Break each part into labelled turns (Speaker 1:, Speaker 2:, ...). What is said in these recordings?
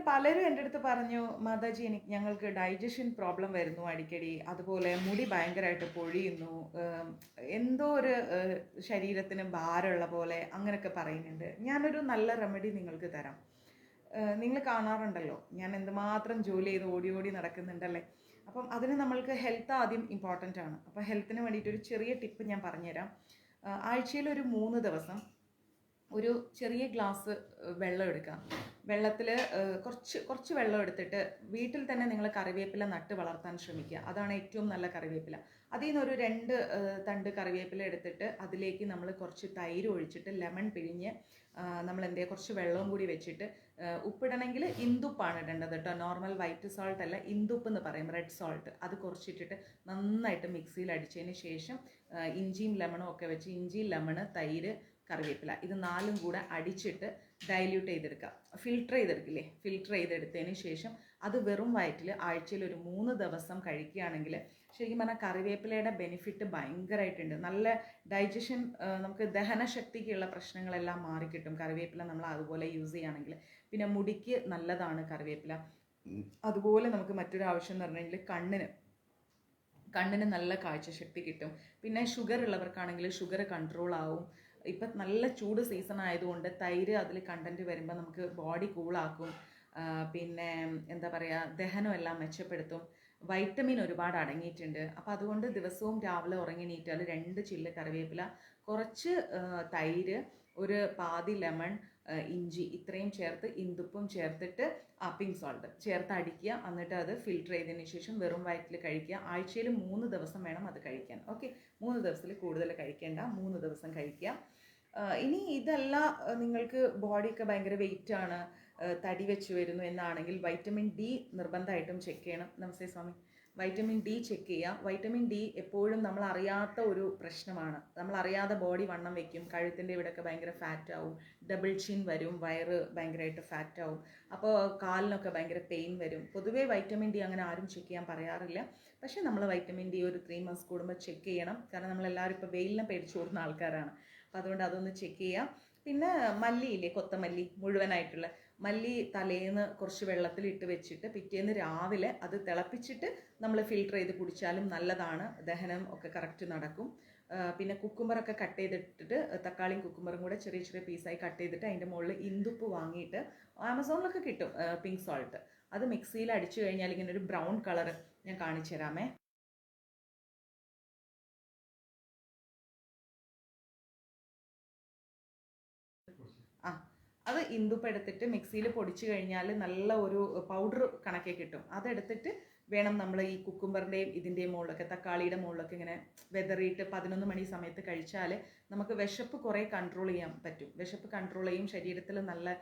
Speaker 1: പലരും എൻ്റെ അടുത്ത് പറഞ്ഞു, മാതാജി ഞങ്ങൾക്ക് ഡൈജഷൻ പ്രോബ്ലം വരുന്നു അടിക്കടി, അതുപോലെ മുടി ഭയങ്കരമായിട്ട് പൊഴിയുന്നു, എന്തോ ഒരു ശരീരത്തിന് ഭാരമുള്ള പോലെ അങ്ങനെയൊക്കെ പറയുന്നുണ്ട്. ഞാനൊരു നല്ല റെമഡി നിങ്ങൾക്ക് തരാം. നിങ്ങൾ കാണാറുണ്ടല്ലോ ഞാൻ എന്തുമാത്രം ജോലി ചെയ്ത് ഓടി ഓടി നടക്കുന്നുണ്ടല്ലേ. അപ്പം അതിന് നമ്മൾക്ക് ഹെൽത്ത് ആദ്യം ഇമ്പോർട്ടൻ്റ് ആണ്. അപ്പോൾ ഹെൽത്തിന് വേണ്ടിയിട്ടൊരു ചെറിയ ടിപ്പ് ഞാൻ പറഞ്ഞുതരാം. ആഴ്ചയിൽ ഒരു 3 ദിവസം ഒരു ചെറിയ ഗ്ലാസ് വെള്ളം എടുക്കാം. വെള്ളത്തിൽ കുറച്ച് വെള്ളം എടുത്തിട്ട് വീട്ടിൽ തന്നെ നിങ്ങൾ കറിവേപ്പില നട്ട് വളർത്താൻ ശ്രമിക്കുക. അതാണ് ഏറ്റവും നല്ല കറിവേപ്പില. അതിൽ നിന്നൊരു 2 തണ്ട് കറിവേപ്പില എടുത്തിട്ട് അതിലേക്ക് നമ്മൾ കുറച്ച് തൈര് ഒഴിച്ചിട്ട് ലെമൺ പിഴിഞ്ഞ് നമ്മൾ കുറച്ച് വെള്ളവും കൂടി വെച്ചിട്ട്, ഉപ്പിടണമെങ്കിൽ ഇന്ദുപ്പാണ് ഇടേണ്ടത് കേട്ടോ. നോർമൽ വൈറ്റ് സോൾട്ട് അല്ല, ഇന്ദുപ്പ് എന്ന് പറയും, റെഡ് സോൾട്ട്. അത് കുറച്ചിട്ടിട്ട് നന്നായിട്ട് മിക്സിയിൽ അടിച്ചതിന് ശേഷം ഇഞ്ചിയും ലെമണും ഒക്കെ വെച്ച്, ഇഞ്ചി, ലെമണ്, തൈര്, കറിവേപ്പില, ഇത് 4ഉം കൂടെ അടിച്ചിട്ട് ഡൈല്യൂട്ട് ചെയ്തെടുക്കുക. ഫിൽട്ടർ ചെയ്തെടുക്കില്ലേ, ഫിൽട്ടർ ചെയ്തെടുത്തതിന് ശേഷം അത് വെറും വയറ്റിൽ ആഴ്ചയിൽ ഒരു 3 ദിവസം കഴിക്കുകയാണെങ്കിൽ ശരിക്കും പറഞ്ഞാൽ കറിവേപ്പിലയുടെ ബെനിഫിറ്റ് ഭയങ്കരമായിട്ടുണ്ട്. നല്ല ഡൈജഷൻ, നമുക്ക് ദഹനശക്തിക്കുള്ള പ്രശ്നങ്ങളെല്ലാം മാറിക്കിട്ടും കറിവേപ്പില നമ്മൾ അതുപോലെ യൂസ് ചെയ്യുകയാണെങ്കിൽ. പിന്നെ മുടിക്ക് നല്ലതാണ് കറിവേപ്പില. അതുപോലെ നമുക്ക് മറ്റൊരു ആവശ്യം എന്ന് പറഞ്ഞെങ്കിൽ കണ്ണിന് നല്ല കാഴ്ചശക്തി കിട്ടും. പിന്നെ ഷുഗർ ഉള്ളവർക്കാണെങ്കിൽ ഷുഗർ കൺട്രോൾ ആവും. ഇപ്പം നല്ല ചൂട് സീസൺ ആയതുകൊണ്ട് തൈര് അതിൽ കണ്ടൻറ്റ് വരുമ്പോൾ നമുക്ക് ബോഡി കൂളാക്കും. പിന്നെ എന്താ പറയുക, ദഹനമെല്ലാം മെച്ചപ്പെടുത്തും. വൈറ്റമിൻ ഒരുപാട് അടങ്ങിയിട്ടുണ്ട്. അപ്പോൾ അതുകൊണ്ട് ദിവസവും രാവിലെ ഉറങ്ങിണീറ്റാൽ 2 ചില്ല് കറിവേപ്പില, കുറച്ച് തൈര്, ഒരു പാതി ലെമൺ, ഇഞ്ചി, ഇത്രയും ചേർത്ത് ഇന്ദുപ്പും ചേർത്തിട്ട് പിങ്ക് സോൾട്ട് ചേർത്ത് അടിക്കുക. എന്നിട്ട് അത് ഫിൽട്ടർ ചെയ്തതിന് ശേഷം വെറും വയറ്റിൽ കഴിക്കുക. ആഴ്ചയിൽ 3 ദിവസം വേണം അത് കഴിക്കാൻ. ഓക്കെ, 3 ദിവസത്തിൽ കൂടുതൽ കഴിക്കേണ്ട, 3 ദിവസം കഴിക്കുക. ഇനി ഇതല്ല, നിങ്ങൾക്ക് ബോഡിയൊക്കെ ഭയങ്കര വെയിറ്റാണ്, തടി വെച്ച് വരുന്നു എന്നാണെങ്കിൽ വൈറ്റമിൻ ഡി നിർബന്ധമായിട്ടും ചെക്ക് ചെയ്യണം. നമസ്തേ സ്വാമി. വൈറ്റമിൻ ഡി ചെക്ക് ചെയ്യുക. വൈറ്റമിൻ ഡി എപ്പോഴും നമ്മൾ അറിയാത്ത ഒരു പ്രശ്നമാണ്. നമ്മളറിയാതെ ബോഡി വണ്ണം വെക്കും, കഴുത്തിൻ്റെ ഇവിടെയൊക്കെ ഭയങ്കര ഫാറ്റ് ആവും, ഡബിൾ ചിൻ വരും, വയറ് ഭയങ്കരമായിട്ട് ഫാറ്റ് ആവും, അപ്പോൾ കാലിനൊക്കെ ഭയങ്കര പെയിൻ വരും. പൊതുവേ വൈറ്റമിൻ ഡി അങ്ങനെ ആരും ചെക്ക് ചെയ്യാൻ പറയാറില്ല. പക്ഷേ നമ്മൾ വൈറ്റമിൻ ഡി ഒരു 3 months കൂടുമ്പോൾ ചെക്ക് ചെയ്യണം. കാരണം നമ്മളെല്ലാവരും ഇപ്പോൾ വെയിലിനെ പേടിച്ച് ഓടുന്ന ആൾക്കാരാണ്. അപ്പോൾ അതുകൊണ്ട് അതൊന്ന് ചെക്ക് ചെയ്യാം. പിന്നെ മല്ലിയില്ലേ, കൊത്തമല്ലി, മുഴുവനായിട്ടുള്ള മല്ലി തലേന്ന് കുറച്ച് വെള്ളത്തിലിട്ട് വെച്ചിട്ട് പിറ്റേന്ന് രാവിലെ അത് തിളപ്പിച്ചിട്ട് നമ്മൾ ഫിൽട്ടർ ചെയ്ത് കുടിച്ചാലും നല്ലതാണ്. ദഹനം ഒക്കെ കറക്റ്റ് നടക്കും. പിന്നെ കുക്കുംബറൊക്കെ കട്ട് ചെയ്തിട്ടിട്ട്, തക്കാളിയും കുക്കുംബറും കൂടെ ചെറിയ ചെറിയ പീസായി കട്ട് ചെയ്തിട്ട് അതിൻ്റെ മുകളിൽ ഇന്ദുപ്പ് വാങ്ങിയിട്ട്, ആമസോണിലൊക്കെ കിട്ടും പിങ്ക് സോൾട്ട്, അത് മിക്സിയിൽ അടിച്ചു കഴിഞ്ഞാൽ ഇങ്ങനെ ഒരു ബ്രൗൺ കളർ ഞാൻ കാണിച്ചു തരാമേ. അത് ഇന്ദുപ്പ് എടുത്തിട്ട് മിക്സിയിൽ പൊടിച്ചു കഴിഞ്ഞാൽ നല്ല ഒരു പൗഡർ കണക്കെ കിട്ടും. അതെടുത്തിട്ട് വേണം നമ്മൾ ഈ കുക്കുംബറിൻ്റെയും ഇതിൻ്റെയും മുകളിലൊക്കെ, തക്കാളിയുടെ മുകളിലൊക്കെ ഇങ്ങനെ വെതറിയിട്ട് 11 മണി സമയത്ത് കഴിച്ചാൽ നമുക്ക് വിശപ്പ് കുറേ കൺട്രോൾ ചെയ്യാൻ പറ്റും. വിശപ്പ് കൺട്രോൾ ചെയ്യും, ശരീരത്തിൽ നല്ല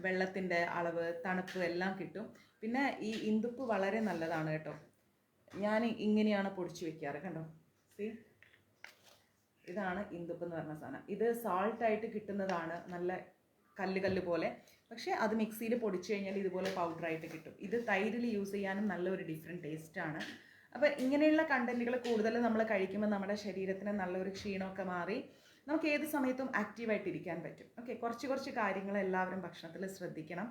Speaker 1: വെള്ളത്തിൻ്റെ അളവ്, തണുപ്പ് എല്ലാം കിട്ടും. പിന്നെ ഈ ഇന്ദുപ്പ് വളരെ നല്ലതാണ് കേട്ടോ. ഞാൻ ഇങ്ങനെയാണ് പൊടിച്ചു വെക്കാറ്, കണ്ടോ. ഇതാണ് ഇന്ദുപ്പ് എന്ന് പറഞ്ഞ സാധനം. ഇത് സാൾട്ടായിട്ട് കിട്ടുന്നതാണ്, നല്ല കല്ല് പോലെ. പക്ഷേ അത് മിക്സിയിൽ പൊടിച്ചു കഴിഞ്ഞാൽ ഇതുപോലെ പൗഡറായിട്ട് കിട്ടും. ഇത് തൈരിൽ യൂസ് ചെയ്യാനും നല്ലൊരു ഡിഫറെൻറ്റ് ടേസ്റ്റാണ്. അപ്പോൾ ഇങ്ങനെയുള്ള കണ്ടൻറ്റുകൾ കൂടുതൽ നമ്മൾ കഴിക്കുമ്പോൾ നമ്മുടെ ശരീരത്തിന് നല്ലൊരു ക്ഷീണമൊക്കെ മാറി നമുക്ക് ഏത് സമയത്തും ആക്റ്റീവായിട്ടിരിക്കാൻ പറ്റും. ഓക്കെ, കുറച്ച് കാര്യങ്ങൾ എല്ലാവരും ഭക്ഷണത്തിൽ ശ്രദ്ധിക്കണം.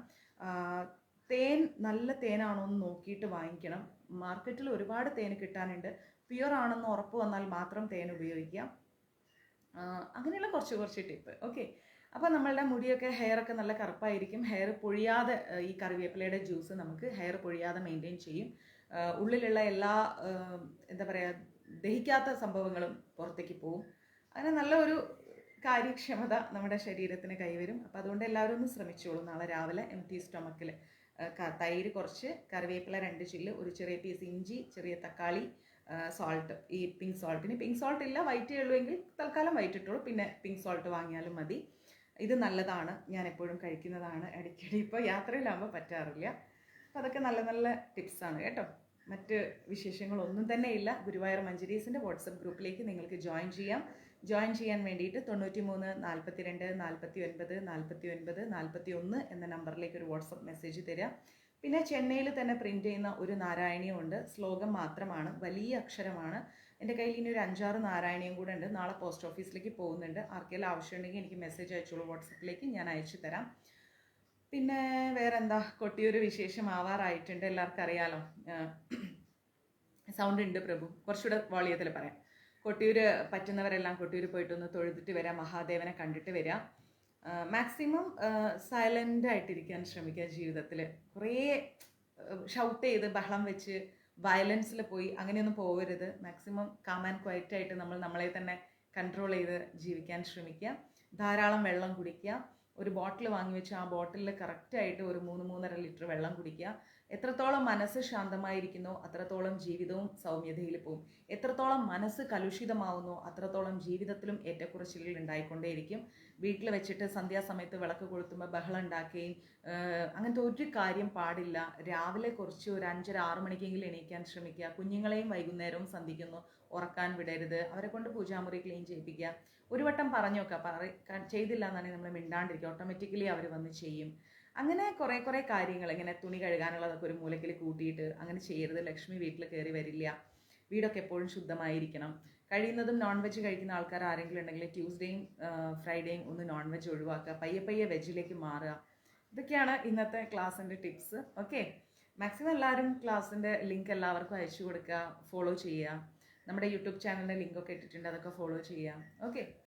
Speaker 1: തേൻ നല്ല തേനാണോ എന്ന് നോക്കിയിട്ട് വാങ്ങിക്കണം. മാർക്കറ്റിൽ ഒരുപാട് തേൻ കിട്ടാനുണ്ട്. പ്യുവർ ആണെന്ന് ഉറപ്പ് വന്നാൽ മാത്രം തേൻ ഉപയോഗിക്കാം. അങ്ങനെയുള്ള കുറച്ച് ടിപ്പ്. ഓക്കെ, അപ്പോൾ നമ്മളുടെ മുടിയൊക്കെ, ഹെയറൊക്കെ നല്ല കറുപ്പായിരിക്കും. ഹെയർ പൊഴിയാതെ ഈ കറിവേപ്പിലയുടെ ജ്യൂസ് നമുക്ക് ഹെയർ പൊഴിയാതെ മെയിൻറ്റെയിൻ ചെയ്യും. ഉള്ളിലുള്ള എല്ലാ എന്താ പറയുക, ദഹിക്കാത്ത സംഭവങ്ങളും പുറത്തേക്ക് പോവും. അങ്ങനെ നല്ല ഒരു കാര്യക്ഷമത നമ്മുടെ ശരീരത്തിന് കൈവരും. അപ്പോൾ അതുകൊണ്ട് എല്ലാവരും ഒന്ന് ശ്രമിച്ചോളൂ. നാളെ രാവിലെ എംപ്റ്റി സ്റ്റൊമക്കിൽ തൈര് കുറച്ച്, കറിവേപ്പില 2 ചില്ല്, ഒരു ചെറിയ പീസ് ഇഞ്ചി, ചെറിയ തക്കാളി, സോൾട്ട്, ഈ പിങ്ക് സോൾട്ടിന് പിങ്ക് സോൾട്ട് ഇല്ല, വൈറ്റ് ഉള്ളുവെങ്കിൽ തൽക്കാലം വൈറ്റ് ഇട്ടോളൂ, പിന്നെ പിങ്ക് സോൾട്ട് വാങ്ങിയാലും മതി. ഇത് നല്ലതാണ്, ഞാൻ എപ്പോഴും കഴിക്കുന്നതാണ്. ഇടയ്ക്കിടെ ഇപ്പോൾ യാത്രയിലാകുമ്പോൾ പറ്റാറില്ല. അപ്പോൾ അതൊക്കെ നല്ല നല്ല ടിപ്സാണ് കേട്ടോ. മറ്റ് വിശേഷങ്ങളൊന്നും തന്നെ ഇല്ല. ഗുരുവായൂർ മഞ്ജരീസിൻ്റെ വാട്സപ്പ് ഗ്രൂപ്പിലേക്ക് നിങ്ങൾക്ക് ജോയിൻ ചെയ്യാം. ജോയിൻ ചെയ്യാൻ വേണ്ടിയിട്ട് 93 42 49 49 41 എന്ന നമ്പറിലേക്ക് ഒരു വാട്സപ്പ് മെസ്സേജ് തരിക. പിന്നെ ചെന്നൈയിൽ തന്നെ പ്രിൻ്റ് ചെയ്യുന്ന ഒരു നാരായണീയം ഉണ്ട്. ശ്ലോകം മാത്രമാണ്, വലിയ അക്ഷരമാണ്. എൻ്റെ കയ്യിൽ ഇനി ഒരു 5-6 നാരായണീയം കൂടെ ഉണ്ട്. നാളെ പോസ്റ്റ് ഓഫീസിലേക്ക് പോകുന്നുണ്ട്. ആർക്കെങ്കിലും ആവശ്യമുണ്ടെങ്കിൽ എനിക്ക് മെസ്സേജ് അയച്ചോളൂ വാട്സപ്പിലേക്ക്, ഞാൻ അയച്ചു തരാം. പിന്നെ വേറെന്താ, കൊട്ടിയൂർ വിശേഷമാവാറായിട്ടുണ്ട്, എല്ലാവർക്കും അറിയാലോ. സൗണ്ട് ഉണ്ട് പ്രഭു, കുറച്ചുകൂടെ വോളിയത്തിൽ പറയാം. കൊട്ടിയൂർ പറ്റുന്നവരെല്ലാം കൊട്ടിയൂർ പോയിട്ടൊന്ന് തൊഴുതിട്ട് വരാം, മഹാദേവനെ കണ്ടിട്ട് വരാം. മാക്സിമം സൈലൻ്റ് ആയിട്ടിരിക്കാൻ ശ്രമിക്കുക. ജീവിതത്തിൽ കുറേ ഷൗട്ട് ചെയ്ത് ബഹളം വെച്ച് വയലൻസിൽ പോയി അങ്ങനെയൊന്നും പോകരുത്. മാക്സിമം കാം ആൻഡ് ക്വയറ്റ് ആയിട്ട് നമ്മൾ നമ്മളെ തന്നെ കൺട്രോൾ ചെയ്ത് ജീവിക്കാൻ ശ്രമിക്കുക. ധാരാളം വെള്ളം കുടിക്കുക. ഒരു ബോട്ടിൽ വാങ്ങി വെച്ച് ആ ബോട്ടിലിൽ കറക്റ്റായിട്ട് ഒരു 3-3.5 ലിറ്റർ വെള്ളം കുടിക്കുക. എത്രത്തോളം മനസ്സ് ശാന്തമായിരിക്കുന്നോ അത്രത്തോളം ജീവിതവും സൗമ്യതയിൽ പോകും. എത്രത്തോളം മനസ്സ് കലുഷിതമാവുന്നോ അത്രത്തോളം ജീവിതത്തിലും ഏറ്റക്കുറച്ചിലുകൾ ഉണ്ടായിക്കൊണ്ടേയിരിക്കും. വീട്ടിൽ വെച്ചിട്ട് സന്ധ്യാസമയത്ത് വിളക്ക് കൊളുത്തുമ്പോൾ ബഹളം ഉണ്ടാക്കുകയും അങ്ങനത്തെ ഒരു കാര്യം പാടില്ല. രാവിലെ കുറച്ച് ഒരു 5-6 മണിക്കെങ്കിലും എണീക്കാൻ ശ്രമിക്കുക. കുഞ്ഞുങ്ങളെയും വൈകുന്നേരവും സന്ധിക്കുന്നു ഉറക്കാൻ വിടരുത്. അവരെ കൊണ്ട് പൂജാമുറി ക്ലീൻ ചെയ്യിപ്പിക്കുക. ഒരു വട്ടം പറഞ്ഞു നോക്കുക, ചെയ്തില്ല എന്നാണെങ്കിൽ നമ്മൾ മിണ്ടാണ്ടിരിക്കുക, ഓട്ടോമാറ്റിക്കലി അവർ വന്ന് ചെയ്യും. അങ്ങനെ കുറേ കാര്യങ്ങൾ, ഇങ്ങനെ തുണി കഴുകാനുള്ളതൊക്കെ ഒരു മൂലക്കിൽ കൂട്ടിയിട്ട് അങ്ങനെ ചെയ്യരുത്. ലക്ഷ്മി വീട്ടിൽ കയറി വരില്ല. വീടൊക്കെ എപ്പോഴും ശുദ്ധമായിരിക്കണം. കഴിയുന്നതും നോൺ വെജ് കഴിക്കുന്ന ആൾക്കാർ ആരെങ്കിലും ഉണ്ടെങ്കിൽ ട്യൂസ്ഡേയും ഫ്രൈഡേയും ഒന്ന് നോൺ വെജ് ഒഴിവാക്കുക. പയ്യെ വെജിലേക്ക് മാറുക. ഇതൊക്കെയാണ് ഇന്നത്തെ ക്ലാസ്സിൻ്റെ ടിപ്സ്. ഓക്കെ, മാക്സിമം എല്ലാവരും ക്ലാസ്സിൻ്റെ ലിങ്ക് എല്ലാവർക്കും അയച്ചു കൊടുക്കുക, ഫോളോ ചെയ്യുക. നമ്മുടെ യൂട്യൂബ് ചാനലിൻ്റെ ലിങ്കൊക്കെ ഇട്ടിട്ടുണ്ട്, അതൊക്കെ ഫോളോ ചെയ്യാം. ഓക്കെ.